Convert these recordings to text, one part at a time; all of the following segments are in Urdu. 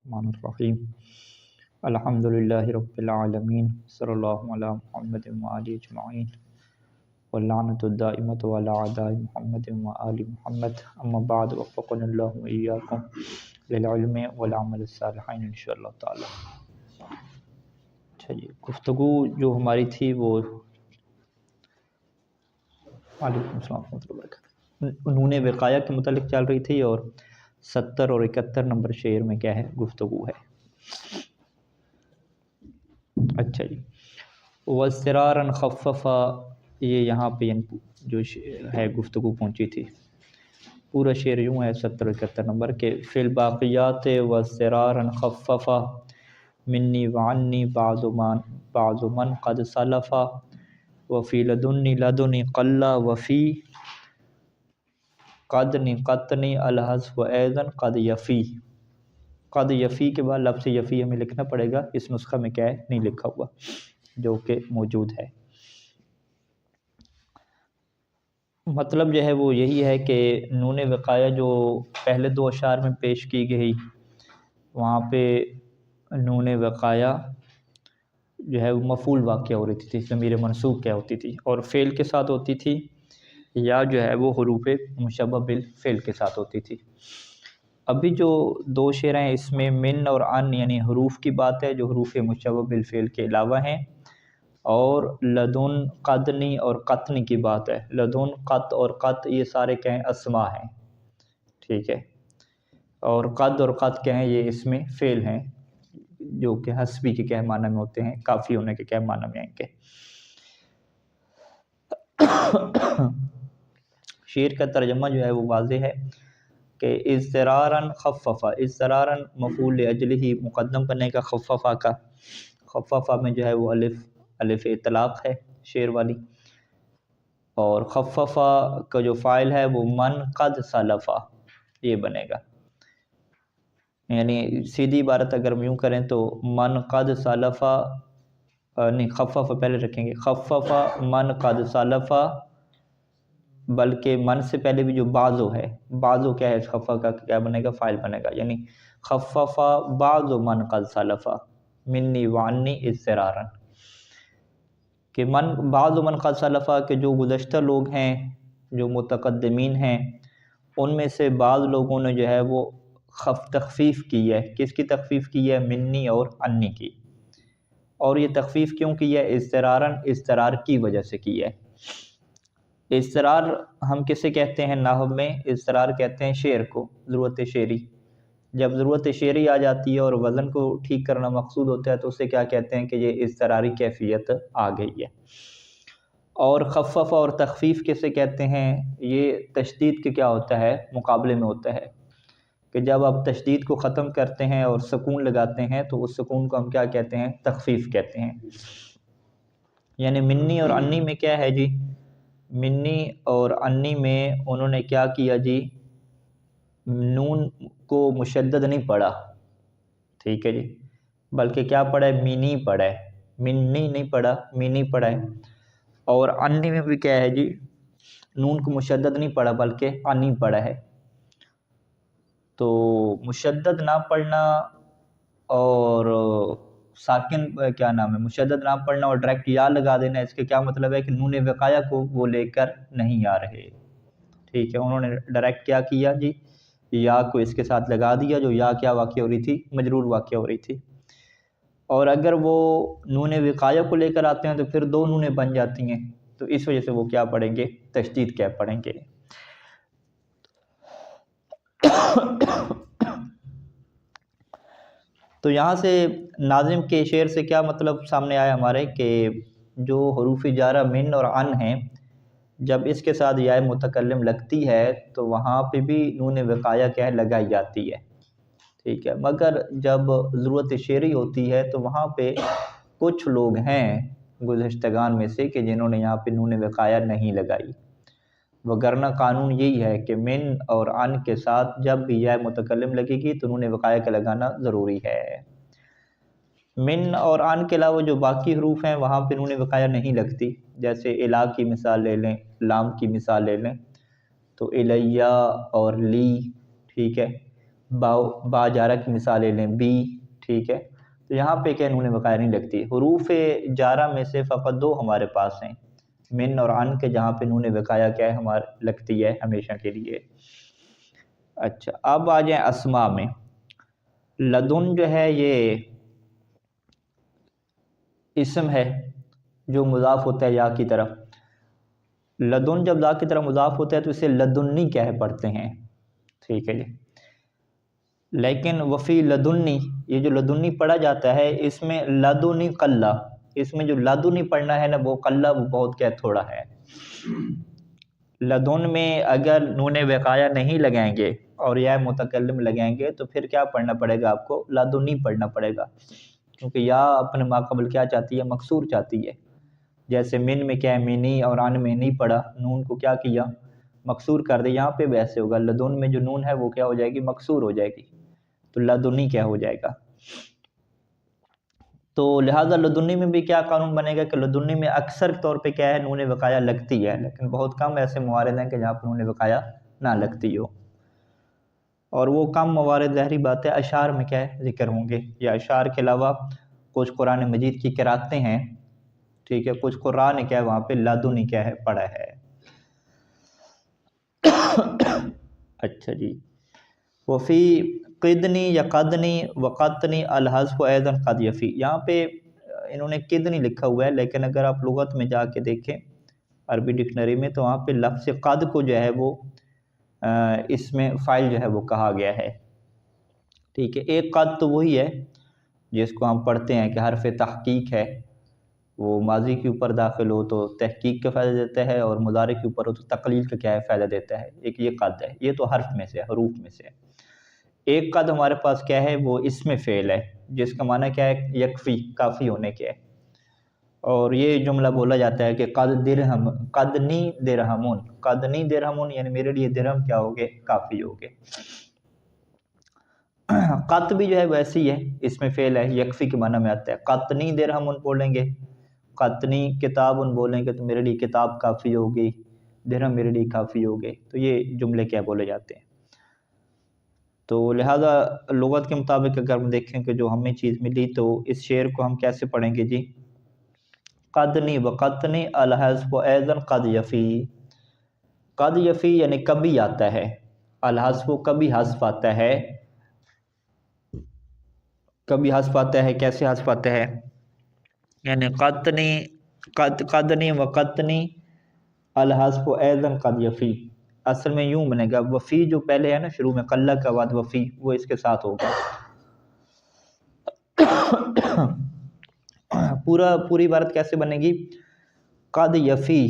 الرحیم الحمدللہ رب العالمین صلی اللہ علی محمد وآلہ اجمعین واللعنۃ الدائمۃ علی اعداء محمد وآل محمد اما بعد وفقنا اللہ وإیاکم للعلم والعمل الصالحین انشاءاللہ تعالی۔ اچھا جی، گفتگو جو ہماری تھی وہ وعلیکم السلام ورحمۃ اللہ وبرکاتہ نون وقایہ کے متعلق چل رہی تھی، اور 70 اور 71 نمبر شعر میں کیا ہے، گفتگو ہے۔ اچھا جی، وَاضْطِرَارًا خَفَّفَ، یہ یہاں پہ جو ہے گفتگو پہنچی تھی۔ پورا شعر یوں ہے 70 اور 71 نمبر کے، فِي الْبَاقِيَاتِ وَاضْطِرَارًا خَفَّفَ مِنِّي وَعَنِّي بَعْضُ مَنْ قَدْ سَلَفَ وَفِي لَدُنِّي قَلَّ وَفِي قَدْ نِقَتْنِي الْحَذْفُ أَيْضًا قَدْ یفی۔ قد یفی کے بعد لفظ یفی ہمیں لکھنا پڑے گا، اس نسخہ میں کیا ہے، نہیں لکھا ہوا، جو کہ موجود ہے۔ مطلب جو ہے وہ یہی ہے کہ نون وقایہ جو پہلے دو اشعار میں پیش کی گئی، وہاں پہ نون وقایہ جو ہے وہ مفعول واقع ہو رہی تھی، ضمیر منصوب کیا ہوتی تھی، اور فعل کے ساتھ ہوتی تھی، یا جو ہے وہ حروف مشبہ بالفعل کے ساتھ ہوتی تھی۔ ابھی جو دو شعر ہیں اس میں من اور ان یعنی حروف کی بات ہے، جو حروف مشبہ بالفعل کے علاوہ ہیں، اور لدن، قدنی اور قطنی کی بات ہے۔ لدن، قط اور قط یہ سارے کہیں اسماء ہیں، ٹھیک ہے، اور قد اور قط کہیں یہ اس میں فعل ہیں، جو کہ حسبی کے کہہ معنی میں ہوتے ہیں، کافی ہونے کے کہہ معنی میں ہیں کہ۔ شعر کا ترجمہ جو ہے وہ واضح ہے کہ اضطراراً خففا، اضطراراً مفعول لاجلہ مقدم کرنے کا، خففا کا، خففا میں جو ہے وہ الف اطلاق ہے شعر والی، اور خففا کا جو فاعل ہے وہ من قد سلفا یہ بنے گا، یعنی سیدھی عبارت اگر ہم یوں کریں تو من قد سلفا، نہیں خففا پہلے رکھیں گے، خففا من قد سلفا، بلکہ من سے پہلے بھی جو بعضو ہے، بعضو کیا ہے، خفا کا کیا بنے گا، فاعل بنے گا، یعنی خففا بعض من قد سلفا منی وعنی اضطراراً، کہ بعض من قد سلفا کہ جو گزشتہ لوگ ہیں، جو متقدمین ہیں، ان میں سے بعض لوگوں نے جو ہے وہ تخفیف کی ہے۔ کس کی تخفیف کی ہے؟ منی اور انی کی۔ اور یہ تخفیف کیوں کی ہے؟ اضطراراً، اضطرار کی وجہ سے کی ہے۔ اضطرار ہم کسے کہتے ہیں نحو میں؟ اضطرار کہتے ہیں شعر کو، ضرورت شعری۔ جب ضرورت شعری آ جاتی ہے اور وزن کو ٹھیک کرنا مقصود ہوتا ہے تو اسے کیا کہتے ہیں کہ یہ اضطراری کیفیت آ گئی ہے۔ اور خفف اور تخفیف کسے کہتے ہیں؟ یہ تشدید کے کیا ہوتا ہے، مقابلے میں ہوتا ہے، کہ جب آپ تشدید کو ختم کرتے ہیں اور سکون لگاتے ہیں تو اس سکون کو ہم کیا کہتے ہیں؟ تخفیف کہتے ہیں۔ یعنی منی اور انی میں کیا ہے جی، منی اور انی میں انہوں نے کیا کیا جی، نون کو مشدد نہیں پڑھا، ٹھیک ہے جی، بلکہ کیا پڑھا ہے، مینی پڑھا ہے، منی نہیں پڑھا، مینی پڑھا ہے۔ اور انی میں بھی کیا ہے جی، نون کو مشدد نہیں پڑھا بلکہ انی پڑھا ہے۔ تو مشدد نہ پڑھنا اور ساکن کیا نام ہے، مشدد نہ پڑھنا اور ڈائریکٹ یا لگا دینا، اس کے کیا مطلب ہے کہ نون وقایہ کو وہ لے کر نہیں آ رہے، ٹھیک ہے، انہوں نے ڈائریکٹ کیا کیا جی، یا کو اس کے ساتھ لگا دیا، جو یا کیا واقع ہو رہی تھی، مجرور واقع ہو رہی تھی۔ اور اگر وہ نون وقایہ کو لے کر آتے ہیں تو پھر دو نونیں بن جاتی ہیں، تو اس وجہ سے وہ کیا پڑھیں گے، تشدید کیا پڑھیں گے۔ تو یہاں سے ناظم کے شعر سے کیا مطلب سامنے آیا ہمارے، کہ جو حروف جارہ من اور ان ہیں، جب اس کے ساتھ یا متکلم لگتی ہے تو وہاں پہ بھی نون وقایہ کیا ہے، لگائی جاتی ہے، ٹھیک ہے، مگر جب ضرورت شعری ہوتی ہے تو وہاں پہ کچھ لوگ ہیں گزشتگان میں سے کہ جنہوں نے یہاں پہ نون وقایہ نہیں لگائی، وگرنہ قانون یہی ہے کہ من اور ان کے ساتھ جب بھی یا متکلم لگے گی تو نون وقایہ کا لگانا ضروری ہے۔ من اور ان کے علاوہ جو باقی حروف ہیں وہاں پہ نون وقایہ نہیں لگتی، جیسے الہ کی مثال لے لیں، لام کی مثال لے لیں، تو الیہ اور لی، ٹھیک ہے، با جارہ کی مثالیں لیں بی، ٹھیک ہے، تو یہاں پہ کیا نون وقایا نہیں لگتی. حروف جارہ میں سے فقط دو ہمارے پاس ہیں، من اور عن کے، جہاں پہ نون وقایا کیا ہے ہمارے لگتی ہے ہمیشہ کے لیے. اچھا اب آ جائیں اسماء میں. لدن جو ہے یہ اسم ہے جو مضاف ہوتا ہے یا کی طرف. لدن جب لا کی طرف مضاف ہوتا ہے تو اسے لدنی کہہ پڑھتے ہیں، ٹھیک ہے جی. لیکن وفی لدنی، یہ جو لدنی پڑھا جاتا ہے اس میں لدنی قلہ، اس میں جو لدنی پڑھنا ہے نا وہ قلہ، وہ بہت کیا تھوڑا ہے. لدن میں اگر نون وقایا نہیں لگائیں گے اور یا متکلم لگائیں گے تو پھر کیا پڑھنا پڑے گا آپ کو؟ لدنی پڑھنا پڑے گا، کیونکہ یا اپنے ماقبل کیا چاہتی ہے؟ مکسور چاہتی ہے. جیسے من میں کیا ہے منی، اور عن میں نہیں پڑھا، نون کو کیا کیا؟ مکسور کر دے. یہاں پہ بھی ایسے ہوگا، لدن میں جو نون ہے وہ کیا ہو جائے گی؟ مکسور ہو جائے گی، تو لدنی کیا ہو جائے گا. تو لہٰذا لدنی میں بھی کیا قانون بنے گا کہ لدنی میں اکثر طور پہ کیا ہے نون وقایا لگتی ہے، لیکن بہت کم ایسے موارد ہیں کہ جہاں پہ نون وقایا نہ لگتی ہو. اور وہ کم موارد ظاہری بات ہے اشعار میں کیا ہے ذکر ہوں گے، یا اشعار کے علاوہ کچھ قرآن مجید کی قراتیں ہیں، ٹھیک ہے، کچھ قرآن کیا ہے وہاں پہ لدنی کیا ہے پڑھا ہے. اچھا جی. وفی قدنی یا قدنی وقتنی الحذف ایضا قد یفی، یہاں پہ انہوں نے قدنی لکھا ہوا ہے، لیکن اگر آپ لغت میں جا کے دیکھیں عربی ڈکشنری میں تو وہاں پہ لفظ قد کو جو ہے وہ اس میں فائل جو ہے وہ کہا گیا ہے، ٹھیک ہے. ایک قد تو وہی ہے جس کو ہم پڑھتے ہیں کہ حرف تحقیق ہے، وہ ماضی کے اوپر داخل ہو تو تحقیق کا فائدہ دیتا ہے، اور مضارع کے اوپر ہو تو تقلیل کا کیا ہے فائدہ دیتا ہے. ایک یہ قد ہے، یہ تو حرف میں سے، حروف میں سے. ایک قد ہمارے پاس کیا ہے؟ وہ اسم فعل ہے، جس کا معنی کیا ہے؟ یکفی، کافی ہونے کے ہے. اور یہ جملہ بولا جاتا ہے کہ قد درہم، قدنی درہمون، قدنی درہمون یعنی میرے لیے درہم کیا ہوگے؟ کافی ہوگے. قط بھی جو ہے ویسی ہے، اسم فعل ہے، یکفی کے معنی میں آتا ہے. قطنی درہمون بولیں گے، قطنی کتابن بولیں گے تو میرے لیے کتاب کافی ہوگی، درہم میرے لیے کافی ہوگے. تو یہ جملے کیا بولے جاتے ہیں. تو لہذا لغت کے مطابق اگر ہم دیکھیں کہ جو ہمیں چیز ملی تو اس شعر کو ہم کیسے پڑھیں گے جی؟ قدنی وقتنی الحذف ایضا قد یفی. قد یفی یعنی کبھی آتا ہے، الحذف کبھی حذف آتا ہے. کبھی حذف آتا ہے، کیسے حذف آتا ہے؟ یعنی قدنی وقتنی الحذف ایضا قد یفی، اصل میں یوں بنے گا، وفی جو پہلے ہے نا شروع میں قلہ کا بعد وفی، وہ اس کے ساتھ ہوگا. پوری عبارت کیسے بنے گی؟ قد یفی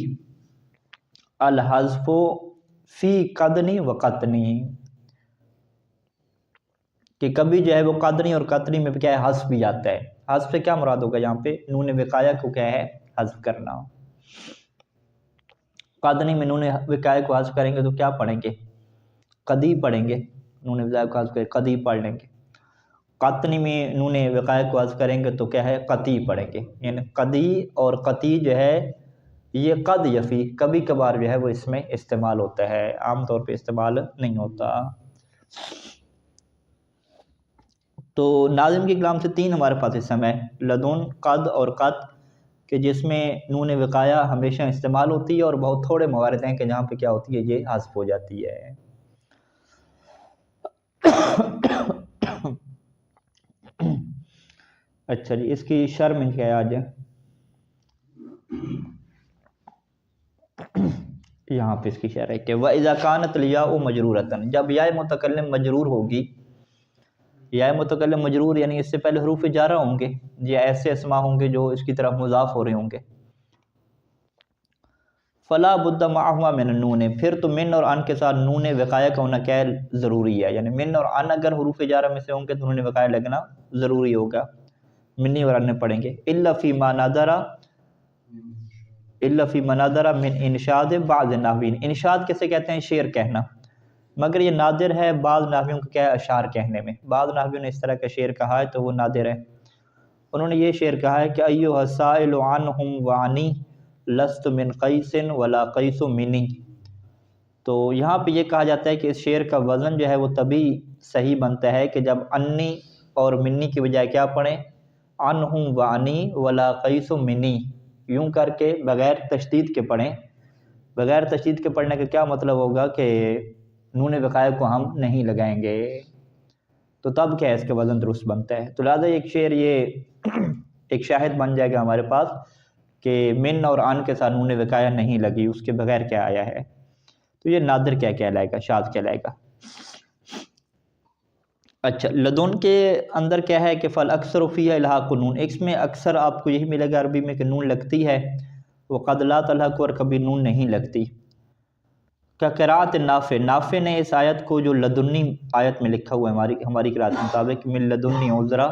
الحذف فی قدنی وقتنی، کہ کبھی جو ہے وہ قدنی اور قطنی میں کیا ہے؟ حذف بھی آتا ہے. حذف سے کیا مراد ہوگا یہاں پہ؟ نون وقایا کو کیا ہے؟ حذف کرنا. قدنی میں نون وقایا کو حذف کریں گے تو کیا پڑھیں گے؟ قدی پڑھیں گے. نون وقایا کو حذف کریں قدی پڑھ لیں گے. قطنی میں نون وقایا کو حذف کریں گے تو کیا ہے؟ قطی پڑھیں گے. یعنی قدی اور قطی جو ہے یہ قد یفی کبھی کبھار جو ہے وہ اس میں استعمال ہوتا ہے، عام طور پہ استعمال نہیں ہوتا. تو ناظم کے کلام سے تین ہمارے پاس اسم ہے، لدن، قد اور قط، کہ جس میں نون وقایا ہمیشہ استعمال ہوتی ہے، اور بہت تھوڑے موارد ہیں کہ جہاں پہ کیا ہوتی ہے؟ یہ حذف ہو جاتی ہے. اچھا جی، اس کی شرح میں کیا ہے آج؟ یہاں پہ اس کی شرح ہے کہ وَإِذَا كَانَتِ الْيَاءُ مَجْرُورَةً، جب یا متکلم مجرور ہوگی. یا متکلم مجرور یعنی اس سے پہلے حروف جارہ ہوں گے، یا ایسے اسماء ہوں گے جو اس کی طرف مضاف ہو رہے ہوں گے. فلا بد معہما من النون، پھر تو من اور عن کے ساتھ نون وقایا کا ہونا کیا ہے؟ ضروری ہے. یعنی من اور عن اگر حروف جارہ میں سے ہوں گے تو نون وقایا لگنا ضروری ہوگا. منی اور عن پڑھیں گے. الا فی ما نادر من انشاد بعض الناحوین، انشاد کسے کہتے ہیں؟ شعر کہنا. مگر یہ نادر ہے بعض ناحویوں کو کیا ہے؟ اشعار کہنے میں. بعض ناحویوں نے اس طرح کا شعر کہا ہے تو وہ نادر ہے. انہوں نے یہ شعر کہا ہے کہ ایھا السائل عنہم وعنی لست من قیس ولا قیس منی. تو یہاں پہ یہ کہا جاتا ہے کہ اس شعر کا وزن جو ہے وہ طبی صحیح بنتا ہے کہ جب انی اور منی کی بجائے کیا پڑھیں، انہم وانی ولا قیس منی، یوں کر کے بغیر تشدید کے پڑھیں۔ بغیر تشدید کے پڑھنے کا کیا مطلب ہوگا کہ نون وقائع کو ہم نہیں لگائیں گے، تو تب کیا ہے اس کا وزن درست بنتا ہے۔ تو لہٰذا ایک شعر یہ ایک شاہد بن جائے گا ہمارے پاس کہ من اور ان کے ساتھ نون وقائع نہیں لگی، اس کے بغیر کیا آیا ہے، تو یہ نادر کیا کہلائے گا، شاذ کہلائے گا۔ اچھا، لدن کے اندر کیا ہے کہ فل اکثر فیہ الحاق نون، اس میں اکثر آپ کو یہی ملے گا عربی میں کہ نون لگتی ہے، وقد لا تلحق، اور کبھی نون نہیں لگتی۔ کا قرات نافع، نافع نے اس آیت کو جو لدنی آیت میں لکھا ہوا ہے ہماری قرات کے مطابق من لدنی عذرا،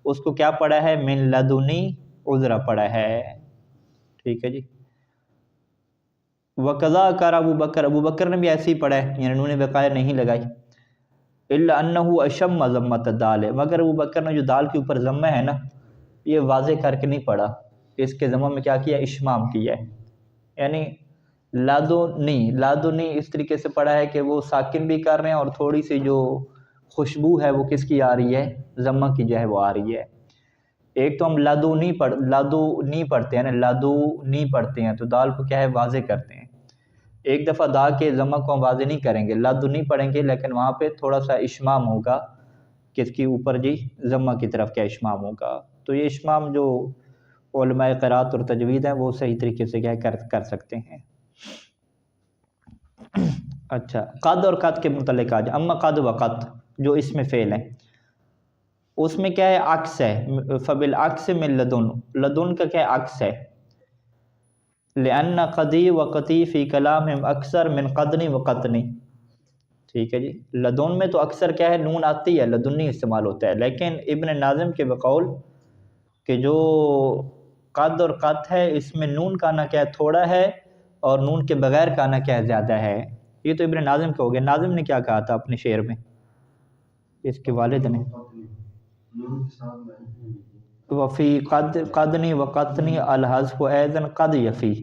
اس کو کیا پڑھا ہے، من لدنی عذرا پڑھا ہے، ٹھیک ہے جی۔ وقضا کر ابو بکر، ابو بکر نے بھی ایسے ہی پڑھا ہے، یعنی نون وقائع نہیں لگائی۔ الا انہ اشم ضمۃ الدال، مگر ابو بکر نے جو دال کے اوپر ضمہ ہے نا، یہ واضح کر کے نہیں پڑھا، اس کے ضمہ میں کیا کیا، اشمام کیا ہے، یعنی لادنی اس طریقے سے پڑھا ہے کہ وہ ساکن بھی کر رہے ہیں اور تھوڑی سی جو خوشبو ہے وہ کس کی آ رہی ہے، ضمہ کی جو ہے وہ آ رہی ہے۔ ایک تو ہم لادونی پڑھتے ہیں نا، لادونی پڑھتے ہیں تو دال کو کیا ہے واضح کرتے ہیں، ایک دفعہ دا کے ضمہ کو ہم واضح نہیں کریں گے، لادونی پڑھیں گے، لیکن وہاں پہ تھوڑا سا اشمام ہوگا، کس کی اوپر جی، ضمہ کی طرف کیا اشمام ہوگا۔ تو یہ اشمام جو علماء قرات اور تجوید ہیں وہ صحیح طریقے سے کیا کر سکتے ہیں۔ اچھا، قد اور قد کے متعلق آج، اما قد و قد جو اس میں فعل ہیں، اس میں کیا ہے، عکس ہے، فبالعکس من لدن، لدن کا کیا عکس ہے، لأن قدی و قطی فی کلامہم اکثر من قدنی و قطنی، ٹھیک ہے جی۔ لدن میں تو اکثر کیا ہے، نون آتی ہے، لدنی استعمال ہوتا ہے، لیکن ابن ناظم کے بقول کہ جو قد اور قط ہے اس میں نون کا آنا کیا ہے، تھوڑا ہے، اور نون کے بغیر کا آنا کیا ہے، زیادہ ہے۔ یہ تو ابن ناظم کا ہو گیا، ناظم نے کیا کہا تھا اپنے شعر میں، اس کے والد نے، وفی قدنی و قطنی الحذف ایذن قد یفی،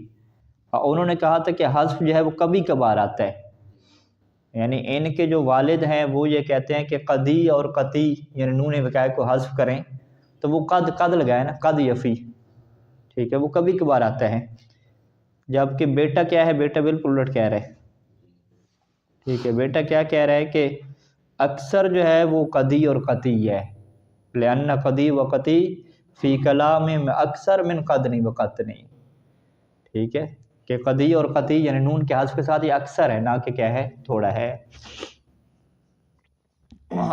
انہوں نے کہا تھا کہ حذف جو ہے وہ کبھی کبھار آتا ہے، یعنی ان کے جو والد ہیں وہ یہ کہتے ہیں کہ قدی اور قطی یعنی نون وقائع کو حذف کریں تو وہ قد لگائے نا، قد یفی، ٹھیک ہے، وہ کبھی کبھار آتا ہے، جبکہ بیٹا کیا ہے، بیٹا بالکل الٹ کہہ رہا ہے، ٹھیک ہے، بیٹا کیا کہہ رہا ہے کہ اکثر جو ہے وہ قدی اور قطی ہے، لأن قدی و قطی فی کلام میں اکثر من قدنی و قطنی، ٹھیک ہے، کہ قدی اور قطی یعنی نون کے حذف کے ساتھ یہ اکثر ہے، نہ کہ کیا ہے، تھوڑا ہے۔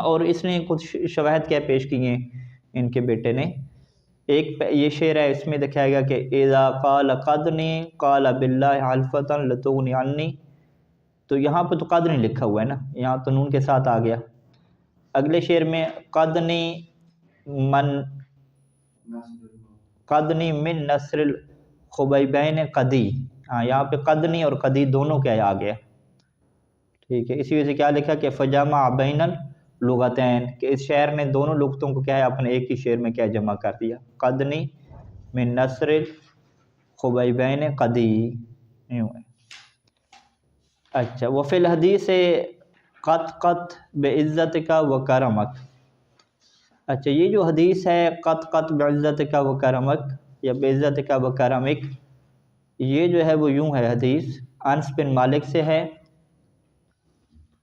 اور اس نے کچھ شواہد کیا پیش کیے ہیں ان کے بیٹے نے، ایک یہ شعر ہے، اس میں دکھائے گا کہ اذا قال قدنی قال باللہ حلفۃ لتغنی عنی، تو یہاں پہ تو قدنی لکھا ہوا ہے نا، یہاں تو نون کے ساتھ آ گیا۔ اگلے شعر میں قدنی من نصر الخبیبین قدی، ہاں یہاں پہ قدنی اور قدی دونوں کیا آ گیا، ٹھیک ہے، اسی وجہ سے کیا لکھا کہ فجمع بین اللغتین، کہ اس شعر نے دونوں لغتوں کو کیا ہے اپنے ایک ہی شعر میں کیا جمع کر دیا، قدنی من نصر الخبیبین قدی، یوں ہے۔ اچھا، وفی الحدیث قط بعزتک و کرمک، اچھا یہ جو حدیث ہے قط بعزتک و کرمک یا بعزتک و کرمک، یہ جو ہے وہ یوں ہے حدیث، انس بن مالک سے ہے،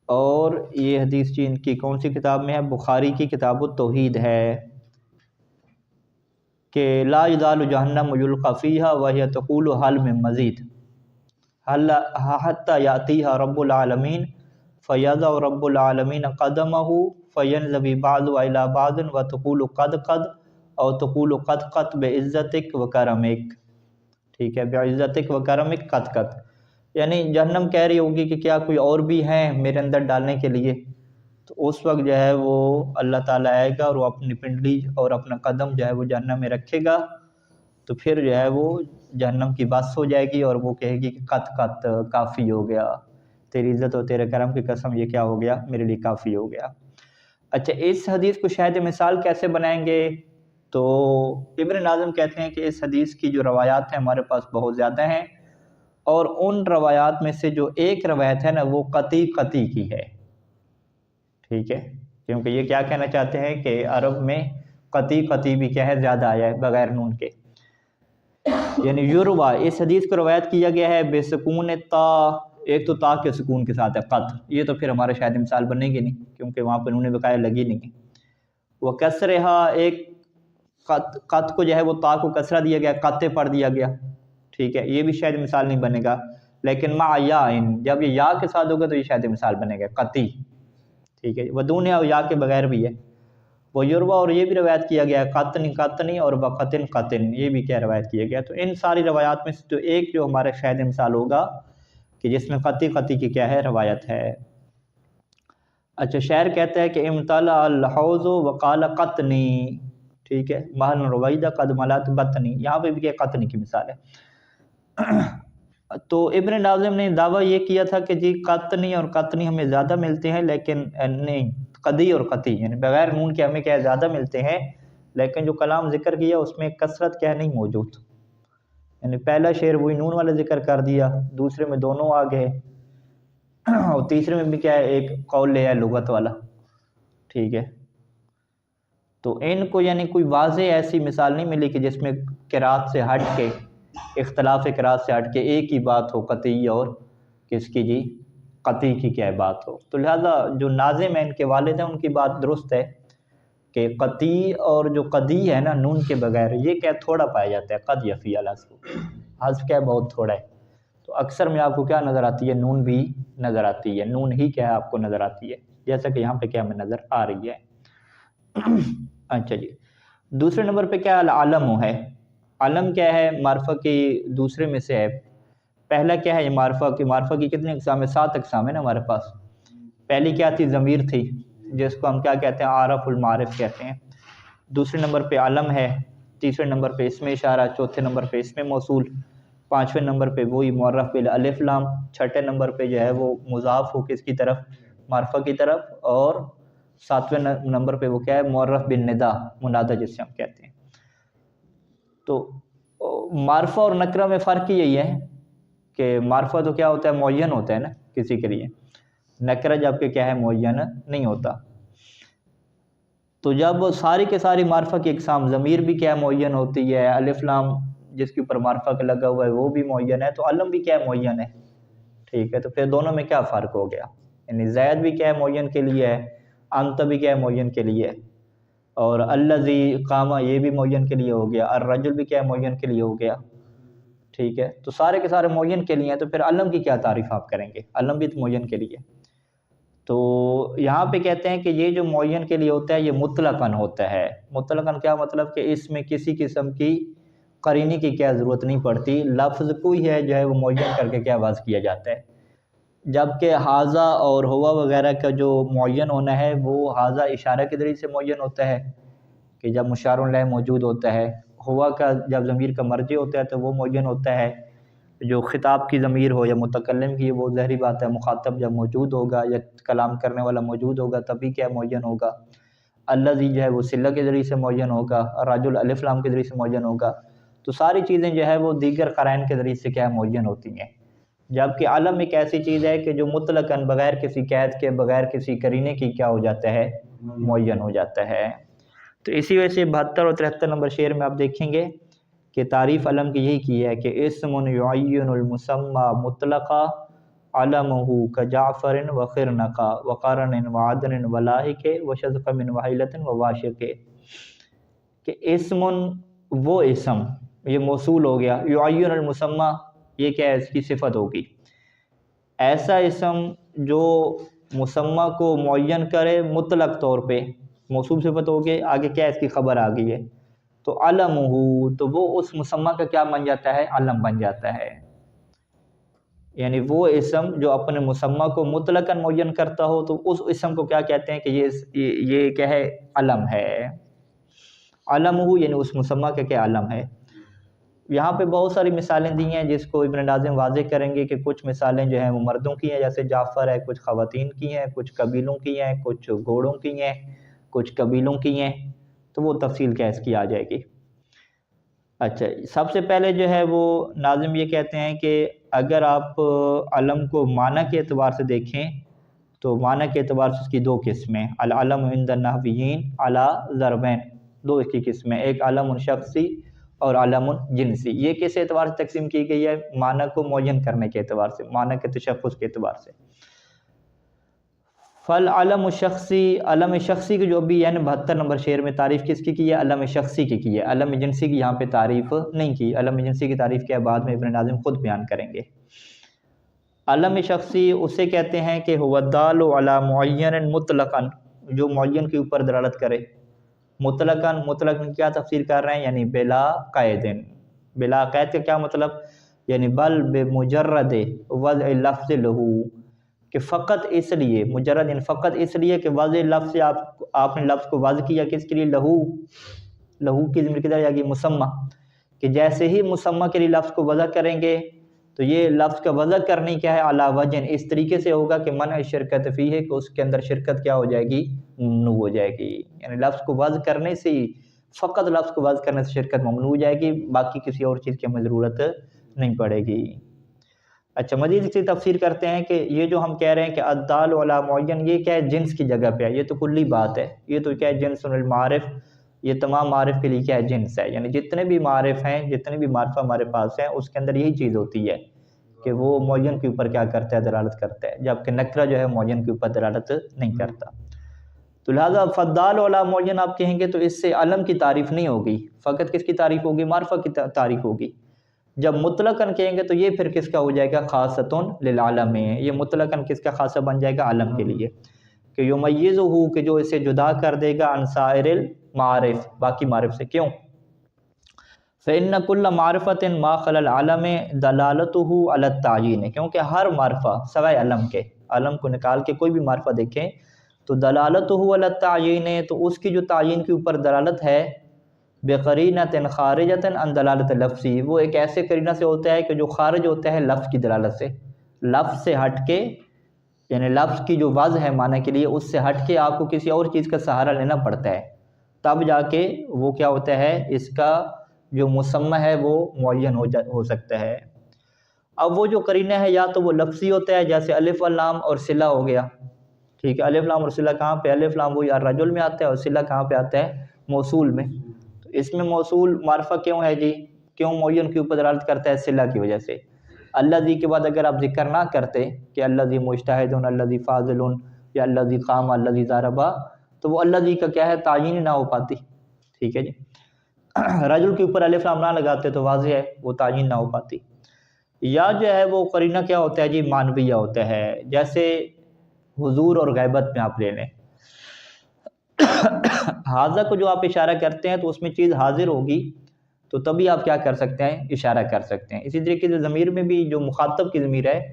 اور یہ حدیث جی ان کی کون سی کتاب میں ہے، بخاری کی کتاب التوحید ہے، کہ لا یزال جہنم یلقی فیہا وہی تقول حل من مزید حتی یاتیہا رب العالمین فیضع رب العالمین قدمہ فینزوی بعض الی بعض وتقول قد او تقول قد بعزتک و کرمک، ٹھیک ہے، بعزتک و کرمک قد، یعنی جہنم کہہ رہی ہوگی کہ کیا کوئی اور بھی ہیں میرے اندر ڈالنے کے لیے، تو اس وقت جو ہے وہ اللہ تعالیٰ آئے گا اور وہ اپنی پنڈلی اور اپنا قدم جو ہے وہ جہنم میں رکھے گا، تو پھر جو ہے وہ جہنم کی بس ہو جائے گی اور وہ کہے گی کہ قط کافی ہو گیا، تیری عزت اور تیرے کرم کی قسم یہ کیا ہو گیا، میرے لیے کافی ہو گیا۔ اچھا، اس حدیث کو شاہد مثال کیسے بنائیں گے، تو ابن ناظم کہتے ہیں کہ اس حدیث کی جو روایات ہیں ہمارے پاس بہت زیادہ ہیں، اور ان روایات میں سے جو ایک روایت ہے نا وہ قطی کی ہے، ٹھیک ہے، کیونکہ یہ کیا کہنا چاہتے ہیں کہ عرب میں قطی قطی بھی کیا ہے زیادہ آیا ہے بغیر نون کے. یعنی یروا اس حدیث کو روایت کیا گیا ہے بے سکون تا، ایک تو تا کے سکون کے ساتھ ہے قط، یہ تو پھر ہمارا شاید مثال بنے گی نہیں کیونکہ وہاں پہ نون بقایا لگی نہیں. وہ کسرہا ایک قط کو جو ہے وہ تا کو کسرہ دیا گیا، قطع پڑھ دیا گیا، ٹھیک ہے، یہ بھی شاید مثال نہیں بنے گا. لیکن مع یا جب یہ یا کے ساتھ ہوگا تو یہ شاید مثال بنے گا قطعی، ٹھیک ہے. ودون اور یا کے بغیر بھی ہے. وہ یروا اور یہ بھی روایت کیا گیا ہے قطن قطنی اور بقطن قطن، یہ بھی کیا روایت کیا گیا. تو ان ساری روایات میں سے جو ایک جو ہمارے شاید مثال ہوگا کہ جس میں قطعی قطعی کی کیا ہے روایت ہے. اچھا شاعر کہتا ہے کہ امتلا الحوض وقال قطنی، ٹھیک ہے، مہن رویدہ قد ملات بطنی، یہاں پہ بھی کیا قطنی کی مثال ہے. تو ابن ناظم نے دعویٰ یہ کیا تھا کہ جی قطنی اور قطنی ہمیں زیادہ ملتے ہیں، لیکن نہیں، قدی اور قطعی یعنی بغیر نون کے ہمیں کیا زیادہ ملتے ہیں، لیکن جو کلام ذکر کیا اس میں کثرت کیا نہیں موجود. یعنی پہلا شعر وہی نون والا ذکر کر دیا، دوسرے میں دونوں آ گئے، اور تیسرے میں بھی کیا ہے ایک قول لے ہے لغت والا، ٹھیک ہے. تو ان کو یعنی کوئی واضح ایسی مثال نہیں ملی کہ جس میں قرات سے ہٹ کے، اختلاف قرات سے ہٹ کے ایک ہی بات ہو قطعی اور کس کی جی قطعی کی کیا بات ہو. تو لہذا جو ناظم ہیں ان کے والد ہیں ان کی بات درست ہے کہ قطعی اور جو قدی ہے نا نون کے بغیر یہ کیا تھوڑا پایا جاتا ہے، قد یفی الحذف، حذف کیا بہت تھوڑا ہے. تو اکثر میں آپ کو کیا نظر آتی ہے، نون بھی نظر آتی ہے، نون ہی کیا ہے آپ کو نظر آتی ہے، جیسا کہ یہاں پہ کیا ہمیں نظر آ رہی ہے. اچھا جی، دوسرے نمبر پہ کیا العلم ہے. علم کیا ہے، معرفہ کی دوسرے میں سے ہے. پہلا کیا ہے یہ معرفہ کی، معرفہ کی کتنے اقسام ہے، 7 اقسام ہے نا ہمارے پاس. پہلی کیا تھی، ضمیر تھی جس کو ہم کیا کہتے ہیں عارف المعارف کہتے ہیں. دوسرے نمبر پہ علم ہے، تیسرے نمبر پہ اسم اشارہ، چوتھے نمبر پہ اسم موصول، پانچویں نمبر پہ وہی معرف بالالف لام، چھٹے نمبر پہ جو ہے وہ مضاف ہو کس کی طرف، معرفہ کی طرف، اور ساتویں نمبر پہ وہ کیا ہے معرف بالندا، منادہ جس سے ہم کہتے ہیں. تو معرفہ اور نکرہ میں فرق یہی ہے کہ معرفہ تو کیا ہوتا ہے معین ہوتا ہے نا کسی کے لیے، نکرہ جب کہ کیا ہے معین نہیں ہوتا. تو جب ساری کے ساری معرفہ کی اقسام، ضمیر بھی کیا معین ہوتی ہے، الف لام جس کے اوپر معرفہ کا لگا ہوا ہے وہ بھی معین ہے، تو علم بھی کیا معین ہے، ٹھیک ہے. تو پھر دونوں میں کیا فرق ہو گیا، یعنی زید بھی کیا ہے معین کے لیے ہے، انت بھی کیا ہے معین کے لیے، اور الذی قامہ یہ بھی معین کے لیے ہو گیا، الرجل بھی کیا ہے معین کے لیے ہو گیا، ٹھیک ہے. تو سارے کے سارے معین کے لیے ہیں، تو پھر علم کی کیا تعریف آپ کریں گے، علم بھی تو معین کے لیے. تو یہاں پہ کہتے ہیں کہ یہ جو معین کے لیے ہوتا ہے یہ مطلقاً ہوتا ہے. مطلقاً کیا مطلب کہ اس میں کسی قسم کی قرینی کی کیا ضرورت نہیں پڑتی، لفظ کوئی ہے جو ہے وہ معین کر کے کیا واضح کیا جاتا ہے. جبکہ حاضہ اور ہوا وغیرہ کا جو معین ہونا ہے وہ حاضہ اشارہ کے ذریعے سے معین ہوتا ہے کہ جب مشار الیہ موجود ہوتا ہے، ہوا کا جب ضمیر کا مرجع ہوتا ہے تو وہ معین ہوتا ہے، جو خطاب کی ضمیر ہو یا متکلم کی وہ ظاہری بات ہے مخاطب جب موجود ہوگا یا کلام کرنے والا موجود ہوگا تبھی کیا معین ہوگا. الذی جو ہے وہ صلہ کے ذریعے سے معین ہوگا، الرجل الف لام کے ذریعے سے معین ہوگا. تو ساری چیزیں جو ہے وہ دیگر قرائن کے ذریعے سے کیا معین ہوتی ہیں. جبکہ علم ایک ایسی چیز ہے کہ جو مطلقاً بغیر کسی قید کے، بغیر کسی قرینے کی کیا ہو جاتا ہے معین ہو جاتا ہے. تو اسی وجہ سے 72 اور 73 نمبر شعر میں آپ دیکھیں گے کہ تعریف علم کی یہی کی ہے کہ اسم یعین المسمى مطلقا علمہ کجعفر وخرنقا وقرن وعدن ولاحق وشذق من وحیلۃ وواشق، کہ اسم وہ اسم، یہ موصول ہو گیا، یعین المسمى یہ کیا ہے اس کی صفت ہوگی، ایسا اسم جو مسمى کو معین کرے مطلق طور پہ، موصول صفت ہو گئی، آگے کیا اس کی خبر آ گئی ہے تو علمہ، تو وہ اس مسمى کا کیا بن جاتا ہے، علم بن جاتا ہے. یعنی وہ اسم جو اپنے مسمى کو مطلقاً معین کرتا ہو تو اس اسم کو کیا کہتے ہیں کہ یہ کیا ہے علم ہے. علمہ یعنی اس مسمى کا کیا علم ہے. یہاں پہ بہت ساری مثالیں دی ہیں جس کو ابن ناظم واضح کریں گے کہ کچھ مثالیں جو ہیں وہ مردوں کی ہیں جیسے جعفر ہے، کچھ خواتین کی ہیں، کچھ قبیلوں کی ہیں، کچھ گھوڑوں کی ہیں، کچھ قبیلوں کی ہیں. تو وہ تفصیل کیا اس کی آ جائے گی. اچھا سب سے پہلے جو ہے وہ ناظم یہ کہتے ہیں کہ اگر آپ علم کو معنی کے اعتبار سے دیکھیں تو معنی کے اعتبار سے اس کی دو قسمیں، العلم عند النحویین علی ضربین، دو اس کی قسمیں، ایک علم شخصی اور علم جنسی۔ یہ کس اعتبار سے تقسیم کی گئی ہے؟ معنی کو معین کرنے کے اعتبار سے، معنی کے تشخص کے اعتبار سے۔ فالعلم شخصی، علم شخصی کی جو بھی یعنی 72 نمبر شعر میں تعریف کس کی ہے؟ علم شخصی کی ہے، علم جنسی کی یہاں پہ تعریف نہیں کی۔ علم جنسی کی تعریف کیا بعد میں ابن ناظم خود بیان کریں گے۔ علم شخصی اسے کہتے ہیں کہ هو الدال علی معین مطلقا، جو معین کے اوپر دلالت کرے، مطلقاً، مطلق کیا تفسیر کر رہے ہیں؟ یعنی بلا قید، بلا قید کا کیا مطلب؟ یعنی بل بمجرد وضع لفظ لہو، کہ فقط اس لیے، مجرد یعنی فقط اس لیے کہ وضع لفظ سے آپ نے لفظ کو وضع کیا کس کے لیے؟ لہو، لہو کی ضمیر کدھر جائے گی؟ مسمى، کہ جیسے ہی مسمى کے لیے لفظ کو وضع کریں گے تو یہ لفظ کا وضع کرنے کیا ہے؟ علی وجہ، اس طریقے سے ہوگا کہ منع شرکت فی ہے، کہ اس کے اندر شرکت کیا ہو جائے گی؟ ممنوع ہو جائے گی، یعنی لفظ کو وضع کرنے سے ہی، فقط لفظ کو وضع کرنے سے شرکت ممنوع ہو جائے گی، باقی کسی اور چیز کی ہمیں ضرورت نہیں پڑے گی۔ اچھا، مزید اس کی تفسیر کرتے ہیں کہ یہ جو ہم کہہ رہے ہیں کہ الدال علی معین، یہ کیا ہے؟ جنس کی جگہ پہ ہے، یہ تو کلی بات ہے، یہ تو کیا ہے؟ جنس المعارف، یہ تمام معارف کے لیے کیا ہے؟ جنس ہے، یعنی جتنے بھی معارف ہیں، جتنے بھی معرفہ ہمارے پاس ہیں، اس کے اندر یہی چیز ہوتی ہے کہ وہ معین کے اوپر کیا کرتا ہے؟ دلالت کرتا ہے، جبکہ نکرہ جو ہے معین کے اوپر دلالت نہیں کرتا۔ تو لہٰذا فالدال علی معین آپ کہیں گے تو اس سے علم کی تعریف نہیں ہوگی، فقط کس کی تعریف ہوگی؟ معرفہ کی تعریف ہوگی۔ جب مطلقاً کہیں گے تو یہ پھر کس کا ہو جائے گا؟ خاصۃ للعالم، یہ مطلقاً کس کا خاصہ بن جائے گا؟ علم کے لیے، کہ یمیزہ، کہ جو اسے جدا کر دے گا عن سائر المعارف، باقی معارف سے۔ کیوں؟ فإن كل معرفة ما خلا العلم دلالته على التعیین، کیونکہ ہر معرفہ سوائے علم کے، علم کو نکال کے کوئی بھی معرفہ دیکھیں تو دلالته على التعیین، تو اس کی جو تعیین کے اوپر دلالت ہے، بقرینۃ خارجۃ عن دلالت لفظی، وہ ایک ایسے قرینہ سے ہوتا ہے کہ جو خارج ہوتا ہے لفظ کی دلالت سے، لفظ سے ہٹ کے، یعنی لفظ کی جو وضع ہے معنی کے لیے، اس سے ہٹ کے آپ کو کسی اور چیز کا سہارا لینا پڑتا ہے، تب جا کے وہ کیا ہوتا ہے؟ اس کا جو مسمى ہے وہ معین ہو سکتا ہے۔ اب وہ جو قرینہ ہے یا تو وہ لفظی ہوتا ہے، جیسے الف واللام اور صلہ ہو گیا، ٹھیک ہے، الف لام اور صلہ کہاں پہ؟ الف لام وہی الرجل میں آتا ہے اور صلہ کہاں پہ آتا ہے؟ موصول میں۔ تو اس میں موصول معرفہ کیوں ہے جی؟ کیوں معین کے اوپر دلالت کرتا ہے؟ صلہ کی وجہ سے۔ الذی کے بعد اگر آپ ذکر نہ کرتے کہ الذی مجتہد، الذی فاضل، یا الذی قام، الذی ضربا، تو وہ الذی کا کیا ہے؟ تعیین نہ ہو پاتی، ٹھیک ہے جی۔ رجل کے اوپر الف لام نہ لگاتے تو واضح ہے وہ تعیین نہ ہو پاتی۔ یا جو ہے وہ قرینہ کیا ہوتا ہے جی؟ معنویہ ہوتا ہے، جیسے حضور اور غیبت میں آپ لے لیں، حاضر کو جو آپ اشارہ کرتے ہیں تو اس میں چیز حاضر ہوگی تو تبھی آپ کیا کر سکتے ہیں؟ اشارہ کر سکتے ہیں۔ اسی طریقے سے ضمیر میں بھی جو مخاطب کی ضمیر ہے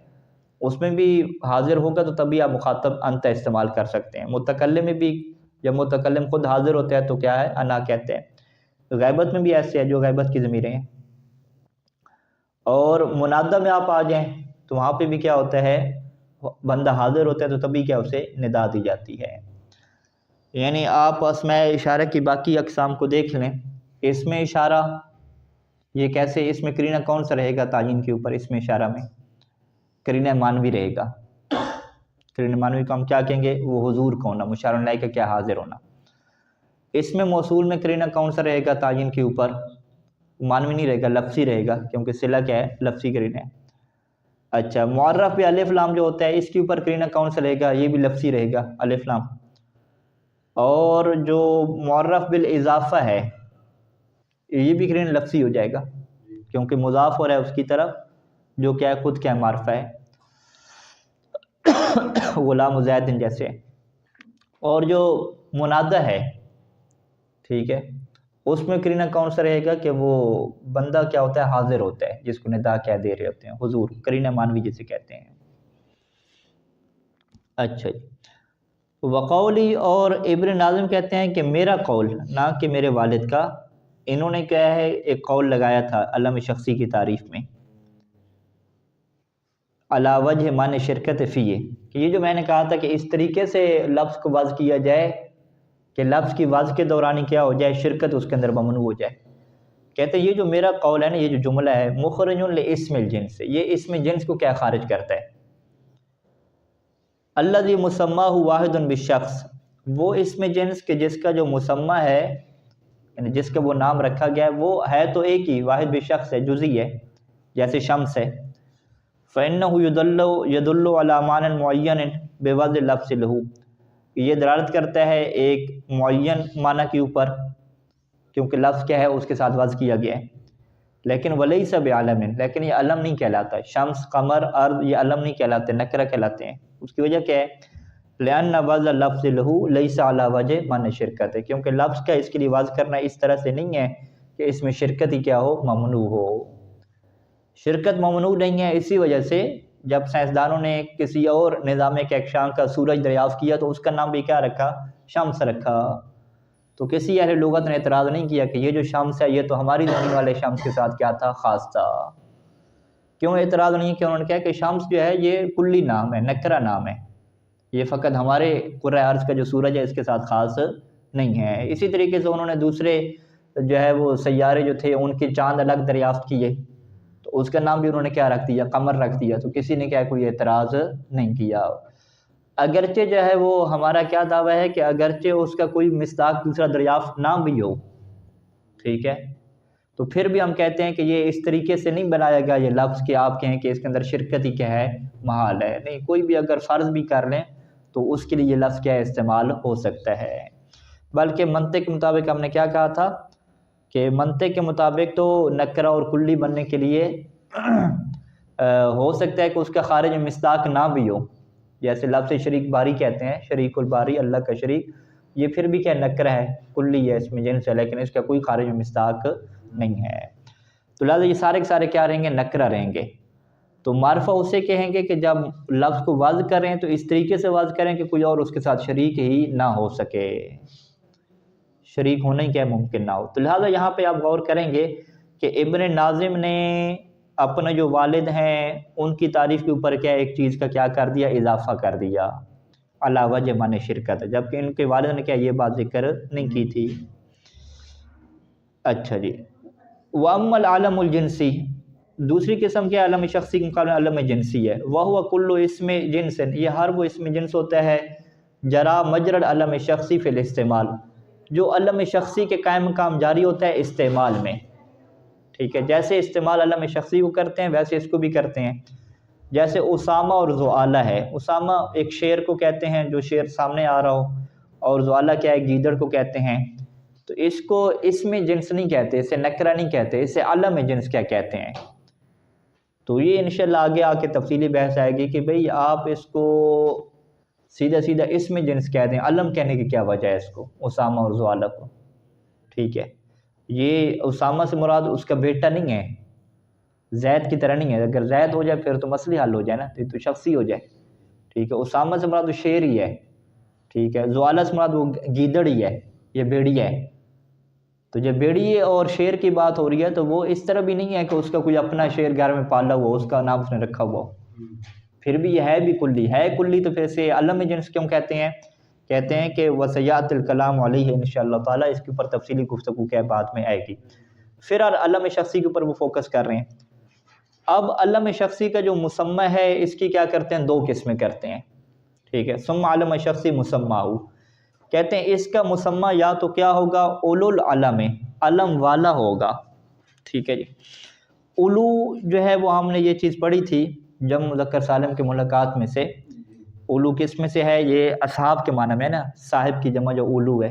اس میں بھی حاضر ہوگا تو تبھی آپ مخاطب انت استعمال کر سکتے ہیں۔ متکلم میں بھی جب متکلم خود حاضر ہوتا ہے تو کیا ہے؟ انا کہتے ہیں۔ غیبت میں بھی ایسے ہے جو غیبت کی ضمیریں ہیں۔ اور منادہ میں آپ آ جائیں تو وہاں پہ بھی کیا ہوتا ہے؟ بندہ حاضر ہوتا ہے تو تبھی کیا اسے ندا دی جاتی ہے۔ یعنی آپ اسماء اشارہ کی باقی اقسام کو دیکھ لیں، اس میں اشارہ یہ کیسے؟ اس میں قرینہ کون سا رہے گا تعیین کے اوپر؟ اس میں اشارہ میں قرینہ مانوی رہے گا۔ قرینہ مانوی کو ہم کیا کہیں گے؟ وہ حضور کا ہونا، مشار الیہ کا کیا؟ حاضر ہونا۔ اس میں موصول میں قرینہ کون سا رہے گا تعیین کے اوپر؟ مانوی نہیں رہے گا، لفظی رہے گا، کیونکہ صلہ کیا ہے؟ لفظی قرینہ ہے۔ اچھا، معرف بھی الف لام جو ہوتا ہے اس کے اوپر قرینہ کون سا رہے گا؟ یہ بھی لفظی رہے گا، الف لام۔ اور جو معرف بالاضافہ ہے یہ بھی قرینہ لفظی ہو جائے گا، کیونکہ مضاف ہو رہا ہے اس کی طرف، جو کیا ہے؟ خود کیا معرفہ ہے، غلام زید جیسے۔ اور جو منادہ ہے، ٹھیک ہے، اس میں قرینہ کون سا رہے گا؟ کہ وہ بندہ کیا ہوتا ہے؟ حاضر ہوتا ہے، جس کو ندا کیا دے رہے ہوتے ہیں، حضور، قرینہ مانوی جسے کہتے ہیں۔ اچھا جی، وقولی، اور ابن ناظم کہتے ہیں کہ میرا قول، نہ کہ میرے والد کا، انہوں نے کیا ہے؟ ایک قول لگایا تھا علم شخصی کی تعریف میں، علی وجہ من شرکت فیہ، کہ یہ جو میں نے کہا تھا کہ اس طریقے سے لفظ کو وضع کیا جائے کہ لفظ کی وضع کے دوران ہی کیا ہو جائے؟ شرکت اس کے اندر ممنوع ہو جائے۔ کہتے ہیں یہ جو میرا قول ہے نا، یہ جو جملہ ہے، مخرج لاسم الجنس، یہ اسم جنس کو کیا خارج کرتا ہے؟ الذی مسمہ واحد بالشخص، وہ اسم جنس کے جس کا جو مسمہ ہے یعنی جس کا وہ نام رکھا گیا ہے وہ ہے تو ایک ہی، واحد بالشخص ہے، جزئی ہے، جیسے شمس ہے۔ فإنه يدل على معنى معین بوضع لفظ له، یہ دلالت کرتا ہے ایک معین معنی کے اوپر کیونکہ لفظ کیا ہے اس کے ساتھ وضع کیا گیا ہے، لیکن ولیس بعلم، لیکن یہ علم نہیں کہلاتا، شمس قمر ارض یہ علم نہیں کہلاتے، نکرہ کہلاتے ہیں۔ اس کی وجہ کیا ہے؟ لأن وضع لفظ له ليس على وجہ معنی شرکت ہے، کیونکہ لفظ کا اس کے لیے وضع کرنا اس طرح سے نہیں ہے کہ اس میں شرکت ہی کیا ہو، ممنوع ہو، شرکت ممنوع نہیں ہے۔ اسی وجہ سے جب سائنسدانوں نے کسی اور نظام کہکشاں کا سورج دریافت کیا تو اس کا نام بھی کیا رکھا؟ شمس رکھا۔ تو کسی اہل لغت نے اعتراض نہیں کیا کہ یہ جو شمس ہے یہ تو ہماری زمین والے شمس کے ساتھ کیا تھا؟ خاص تھا۔ کیوں اعتراض نہیں کیا؟ انہوں نے کہا کہ شمس جو ہے یہ کلی نام ہے، نکرہ نام ہے، یہ فقط ہمارے کرۂ ارض کا جو سورج ہے اس کے ساتھ خاص نہیں ہے۔ اسی طریقے سے انہوں نے دوسرے جو ہے وہ سیارے جو تھے ان کے چاند الگ دریافت کیے تو اس کا نام بھی انہوں نے کیا رکھ دیا؟ قمر رکھ دیا، تو کسی نے کیا کوئی اعتراض نہیں کیا۔ اگرچہ جو ہے وہ ہمارا کیا دعویٰ ہے کہ اگرچہ اس کا کوئی مصداق دوسرا دریافت نہ بھی ہو، ٹھیک ہے، تو پھر بھی ہم کہتے ہیں کہ یہ اس طریقے سے نہیں بنایا گیا یہ لفظ کہ آپ کہیں کہ اس کے اندر شرکت ہی کیا ہے؟ محال ہے، نہیں، کوئی بھی اگر فرض بھی کر لیں تو اس کے لیے یہ لفظ کیا ہے؟ استعمال ہو سکتا ہے۔ بلکہ منطق کے مطابق ہم نے کیا کہا تھا کہ منطق کے مطابق تو نکرہ اور کلی بننے کے لیے ہو سکتا ہے کہ اس کا خارج میں مصداق نہ بھی ہو، جیسے لفظ شریک باری کہتے ہیں، شریک الباری، اللہ کا شریک، یہ پھر بھی کیا نکرہ ہے، کلی ہے، اس میں جنس ہے، لیکن اس کا کوئی خارج میں مصداق نہیں ہے، تو لہٰذا یہ سارے کے سارے کیا رہیں گے؟ نکرہ رہیں گے۔ تو معرفہ اسے کہیں گے کہ جب لفظ کو وضع کریں تو اس طریقے سے وضع کریں کہ کوئی اور اس کے ساتھ شریک ہی نہ ہو سکے، شریک ہونا ہی کیا ممکن نہ ہو۔ تو لہٰذا یہاں پہ آپ غور کریں گے کہ ابن ناظم نے اپنے جو والد ہیں ان کی تعریف کے اوپر کیا ایک چیز کا کیا کر دیا؟ اضافہ کر دیا، علی وجہ معنی شرکت، جبکہ ان کے والد نے کیا یہ بات ذکر نہیں کی تھی۔ اچھا جی، وَأَمَّا الْعَلَمُ الْجِنْسِي، دوسری قسم کے علم شخصی کے مقابلے علم جنسی ہے، وَهُوَ كُلُّ اسم جنس، یہ ہر وہ اسم جنس ہوتا ہے جرا مجرى العلم شخصی فی الاستعمال، جو علم شخصی کے قائم مقام جاری ہوتا ہے استعمال میں، ٹھیک ہے، جیسے استعمال علم شخصی کو کرتے ہیں ویسے اس کو بھی کرتے ہیں۔ جیسے اسامہ اور زعالہ ہے، اسامہ ایک شیر کو کہتے ہیں جو شیر سامنے آ رہا ہو، اور زعالہ کیا ہے؟ گیدڑ کو کہتے ہیں، تو اس کو اسم جنس نہیں کہتے، اسے نکرہ نہیں کہتے، اسے علم جنس کیا کہتے ہیں۔ تو یہ انشاءاللہ آگے آ کے تفصیلی بحث آئے گی کہ بھئی آپ اس کو سیدھا سیدھا اسم جنس کہہ دیں، علم کہنے کی کیا وجہ ہے اس کو، اسامہ اور زعالہ کو، ٹھیک ہے۔ یہ اسامہ سے مراد اس کا بیٹا نہیں ہے، زید کی طرح نہیں ہے، اگر زید ہو جائے پھر تو مسئلہ حل ہو جائے نا، تو شخصی ہو جائے، ٹھیک ہے۔ اسامہ سے مراد وہ شیر ہی ہے، ٹھیک ہے۔ زعالہ سے مراد وہ گیدڑ ہی ہے، یہ بیڑیا ہے۔ تو جب بیڑیے اور شیر کی بات ہو رہی ہے تو وہ اس طرح بھی نہیں ہے کہ اس کا کوئی اپنا شیر گھر میں پالا ہوا، اس کا نام اس نے رکھا ہوا، پھر بھی یہ ہے بھی کلی ہے، کلی تو پھر سے علم جنس کیوں کہتے ہیں؟ کہتے ہیں کہ وسیعت الکلام علیہ انشاءاللہ تعالیٰ، اس کے اوپر تفصیلی گفتگو کیا بعد میں آئے گی۔ پھر علم شخصی کے اوپر وہ فوکس کر رہے ہیں۔ اب علم شخصی کا جو مسمى ہے اس کی کیا کرتے ہیں؟ دو قسمیں کرتے ہیں، ٹھیک ہے۔ ثم علم شخصی مسمى، کہتے ہیں اس کا مسمى یا تو کیا ہوگا؟ اولو العلم، علم والا ہوگا، ٹھیک ہے جی۔ اولو جو ہے وہ ہم نے یہ چیز پڑھی تھی جمع مذکر سالم کے ملاقات میں سے، اولو کس میں سے ہے؟ یہ اصحاب کے معنی میں نا، صاحب کی جمع جو اولو ہے،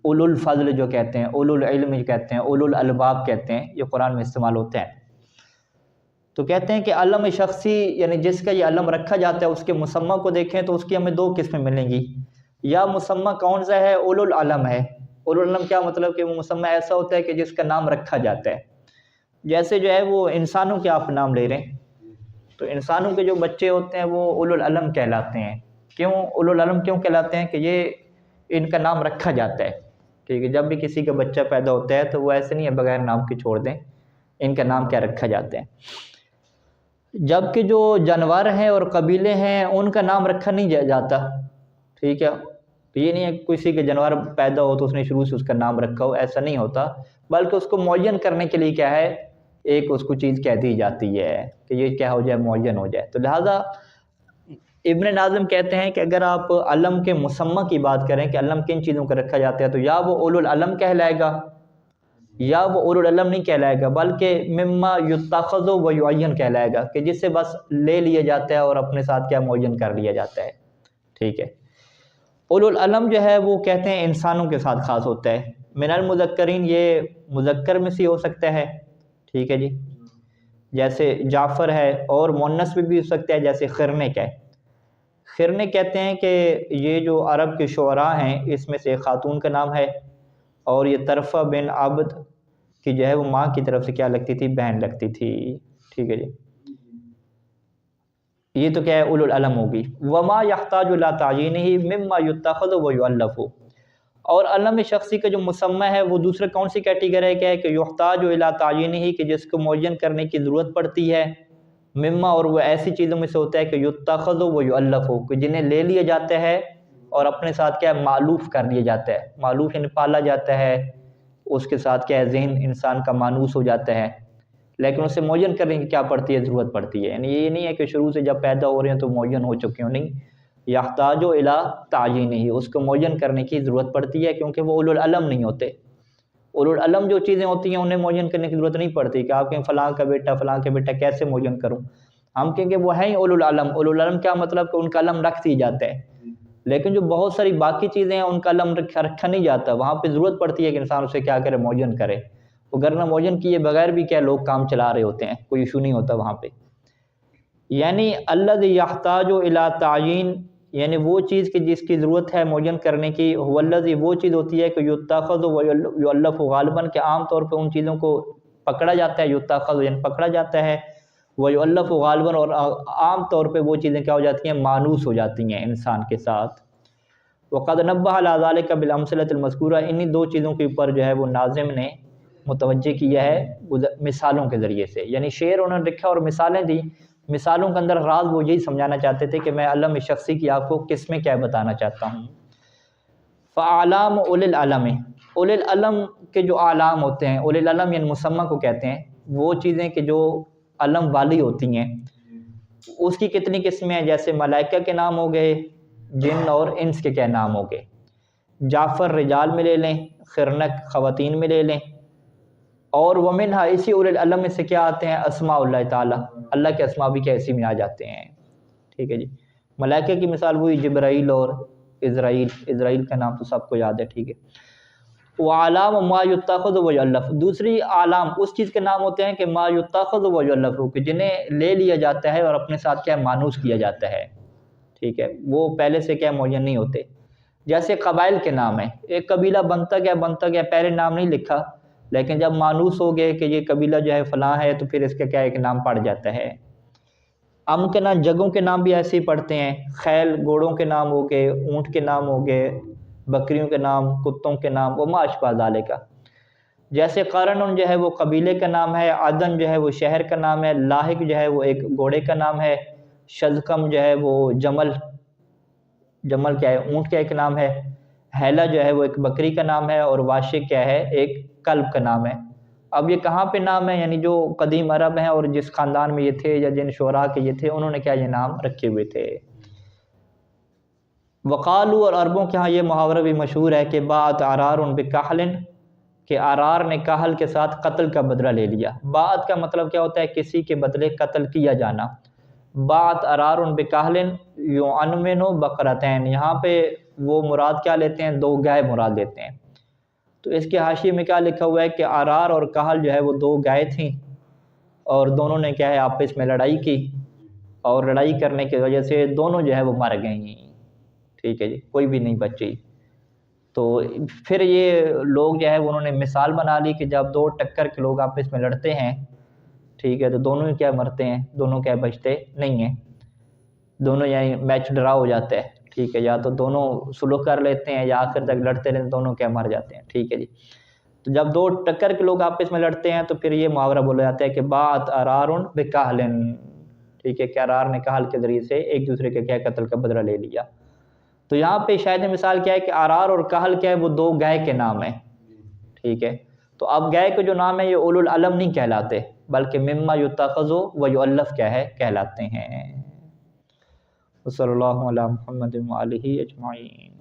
اولو الفضل جو کہتے ہیں، اولو العلم جو کہتے ہیں، اولو الالباب کہتے ہیں، یہ قرآن میں استعمال ہوتے ہیں۔ تو کہتے ہیں کہ علم شخصی یعنی جس کا یہ علم رکھا جاتا ہے اس کے مسمى کو دیکھیں تو اس کی ہمیں دو قسمیں ملیں گی، یا مسمى کون سا ہے؟ اولو العلم ہے۔ اولو العلم کیا مطلب کہ وہ مسمى ایسا ہوتا ہے کہ جس کا نام رکھا جاتا ہے، جیسے جو ہے وہ انسانوں کے آپ نام لے رہے ہیں تو انسانوں کے جو بچے ہوتے ہیں وہ اولو العلم کہلاتے ہیں۔ کیوں اولو العلم کیوں کہلاتے ہیں؟ کہ یہ ان کا نام رکھا جاتا ہے، ٹھیک ہے۔ جب بھی کسی کا بچہ پیدا ہوتا ہے تو وہ ایسے نہیں ہے بغیر نام کے چھوڑ دیں، ان کا نام کیا رکھا جاتا ہے۔ جبکہ جو جانور ہیں اور قبیلے ہیں ان کا نام رکھا نہیں جاتا، ٹھیک ہے۔ تو یہ نہیں ہے کسی کے جانور پیدا ہو تو اس نے شروع سے اس کا نام رکھا ہو، ایسا نہیں ہوتا، بلکہ اس کو معین کرنے کے لیے کیا ہے؟ ایک اس کو چیز کہہ دی جاتی ہے کہ یہ کیا ہو جائے؟ معین ہو جائے۔ تو لہٰذا ابن ناظم کہتے ہیں کہ اگر آپ علم کے مسمى کی بات کریں کہ علم کن چیزوں کا رکھا جاتا ہے، تو یا وہ اولو العلم کہلائے گا یا وہ اولو العلم نہیں کہلائے گا، بلکہ مما یتخذ و یعین کہلائے گا کہ جس سے بس لے لیا جاتا ہے اور اپنے ساتھ کیا معین کر لیا جاتا ہے. ٹھیک ہے. اولو العلم جو ہے وہ کہتے ہیں انسانوں کے ساتھ خاص ہوتا ہے. من المذکرین یہ مذکر میں سے ہو سکتا ہے. ٹھیک ہے جی، جیسے جعفر ہے، اور مؤنث میں بھی ہو سکتا ہے جیسے خرنک ہے. خرنک کہتے ہیں کہ یہ جو عرب کے شعراء ہیں اس میں سے ایک خاتون کا نام ہے، اور یہ طرفہ بن عبد کی جو ہے وہ ماں کی طرف سے کیا لگتی تھی؟ بہن لگتی تھی. ٹھیک ہے جی، یہ تو کیا ہے؟ اولو العلم ہوگی. وما یحتاج الی تعیینہ مما یتخذ و یؤلف، اور علم شخصی کا جو مسمى ہے وہ دوسرے کون سی کیٹیگری کا ہے کہ یحتاج الی تعیینہ کہ جس کو معین کرنے کی ضرورت پڑتی ہے، مما اور وہ ایسی چیزوں میں سے ہوتا ہے کہ یتخذ و یؤلف کہ جنہیں لے لیا جاتا ہے اور اپنے ساتھ کیا ہے؟ معلوف کر لیا جاتا ہے. معلوف یعنی پالا جاتا ہے، اس کے ساتھ کیا ہے؟ ذہن انسان کا مانوس ہو جاتا ہے، لیکن اسے معین کرنے کی کیا پڑتی ہے؟ ضرورت پڑتی ہے. یعنی یہ نہیں ہے کہ شروع سے جب پیدا ہو رہے ہیں تو معین ہو چکے ہوں، نہیں. یحتاج الی تعیینہ اس کو معین کرنے کی ضرورت پڑتی ہے کیونکہ وہ اولو العلم نہیں ہوتے. اولو العلم جو چیزیں ہوتی ہیں انہیں معین کرنے کی ضرورت نہیں پڑتی کہ آپ کہیں فلاں کا بیٹا فلاں کا بیٹا کیسے معین کروں. ہم کہیں کہ وہ ہیں ہی اولو العلم. اولو العلم کیا مطلب کہ ان کا علم رکھ دی جاتا ہے، لیکن جو بہت ساری باقی چیزیں ہیں ان کا علم رکھا نہیں جاتا. وہاں پہ ضرورت پڑتی ہے کہ انسان اسے کیا کرے؟ معین کرے. وگرنہ معین کیے بغیر بھی کیا لوگ کام چلا رہے ہوتے ہیں، کوئی ایشو نہیں ہوتا وہاں پہ. یعنی الذی یحتاج الی تعیین یعنی وہ چیز کہ جس کی ضرورت ہے معین کرنے کی، هو الذی وہ چیز ہوتی ہے کہ یتخذ و یؤلف غالباً کہ عام طور پہ ان چیزوں کو پکڑا جاتا ہے. یتخذ یعنی پکڑا جاتا ہے، ویؤلف غالباً اور عام طور پہ وہ چیزیں کیا ہو جاتی ہیں؟ مانوس ہو جاتی ہیں انسان کے ساتھ. وقد نبہ علی ذلک بالامثلۃ المذکورہ انہی دو چیزوں کے اوپر جو ہے وہ ناظم نے متوجہ کیا ہے مثالوں کے ذریعے سے. یعنی شعر انہوں نے لکھا اور مثالیں دی. مثالوں کے اندر راز وہ یہی سمجھانا چاہتے تھے کہ میں علم شخصی کی آپ کو کس میں کیا بتانا چاہتا ہوں. فاعلام اولی العلم اولی العلم کے جو اعلام ہوتے ہیں، اولی العلم یعنی مسمى کو کہتے ہیں، وہ چیزیں کہ جو علم والی ہوتی ہیں. اس کی کتنی قسمیں ہیں؟ جیسے ملائکہ کے نام ہو گئے، جن اور انس کے کیا نام ہو گئے. جعفر رجال میں لے لیں، خرنک خواتین میں لے لیں. اور ومنہا اسی اولو العلم میں سے کیا آتے ہیں؟ اسماء اللہ تعالیٰ، اللہ کے اسماء بھی کیسی میں آ جاتے ہیں. ٹھیک ہے جی. ملائکہ کی مثال ہوئی جبرائیل اور اسرائیل. اسرائیل کا نام تو سب کو یاد ہے. ٹھیک ہے. وعلام ما یتخذ و یؤلف دوسری علام اس چیز کے نام ہوتے ہیں کہ ما یتخذ و یؤلف کہ جنہیں لے لیا جاتا ہے اور اپنے ساتھ کیا مانوس کیا جاتا ہے. ٹھیک ہے. وہ پہلے سے کیا معین نہیں ہوتے. جیسے قبائل کے نام ہیں، ایک قبیلہ بنتا گیا پہلے نام نہیں لکھا، لیکن جب مانوس ہو گئے کہ یہ قبیلہ جو ہے فلاں ہے تو پھر اس کا کیا ایک نام پڑ جاتا ہے. امکنہ جگہوں کے نام بھی ایسے ہی پڑھتے ہیں. خیل گھوڑوں کے نام ہو گئے، اونٹ کے نام ہو گئے، بکریوں کے نام، کتوں کے نام، وما اشبہ ذالک. جیسے قرن جو ہے وہ قبیلے کا نام ہے، عدن جو ہے وہ شہر کا نام ہے، لاحق جو ہے وہ ایک گھوڑے کا نام ہے، شذکم جو ہے وہ جمل کیا ہے؟ اونٹ کا ایک نام ہے، حیلہ جو ہے وہ ایک بکری کا نام ہے، اور واشق کیا ہے؟ ایک کلب کا نام ہے. اب یہ کہاں پہ نام ہے؟ یعنی جو قدیم عرب ہیں اور جس خاندان میں یہ تھے یا جن شعراء کے یہ تھے انہوں نے کیا یہ نام رکھے ہوئے تھے. وقالو اور عربوں کے ہاں یہ محاورہ بھی مشہور ہے کہ باعت عرار بکحل کہ عرار نے کحل کے ساتھ قتل کا بدلہ لے لیا. باعت کا مطلب کیا ہوتا ہے؟ کسی کے بدلے قتل کیا جانا. باعت عرار بکحل یعنمن بقرتین یہاں پہ وہ مراد کیا لیتے ہیں؟ دو گائے مراد لیتے ہیں. تو اس کے حاشیے میں کیا لکھا ہوا ہے کہ عرار اور کحل جو ہے وہ دو گائے تھیں اور دونوں نے کیا ہے آپس میں لڑائی کی، اور لڑائی کرنے کی وجہ سے دونوں جو ہے وہ مر گئیں. ٹھیک ہے جی. کوئی بھی نہیں بچی. تو پھر یہ لوگ جو ہے انہوں نے مثال بنا لی کہ جب دو ٹکر کے لوگ آپس میں لڑتے ہیں، ٹھیک ہے، تو دونوں کیا مرتے ہیں؟ دونوں کیا بچتے نہیں ہیں. دونوں یعنی میچ ڈرا ہو جاتا ہے. ٹھیک ہے. یا تو دونوں سلوک کر لیتے ہیں یا آخر تک لڑتے رہتے ہیں، دونوں کیا مر جاتے ہیں. ٹھیک ہے جی. تو جب دو ٹکر کے لوگ آپس میں لڑتے ہیں تو پھر یہ محاورہ بولا جاتا ہے کہ باعت عرار بکحل. ٹھیک ہے. کہ عرار نے کحل کے ذریعے سے ایک دوسرے کے کیا قتل کا بدلہ لے لیا. تو یہاں پہ شاید مثال کیا ہے کہ عرار اور کحل کیا ہے؟ وہ دو گائے کے نام ہیں. ٹھیک ہے. تو اب گائے کے جو نام ہے یہ اولو العلم نہیں کہلاتے بلکہ مما یتخذ و یؤلف کیا ہے کہلاتے ہیں. وصلی اللہ علی محمد وآلہ اجمعین۔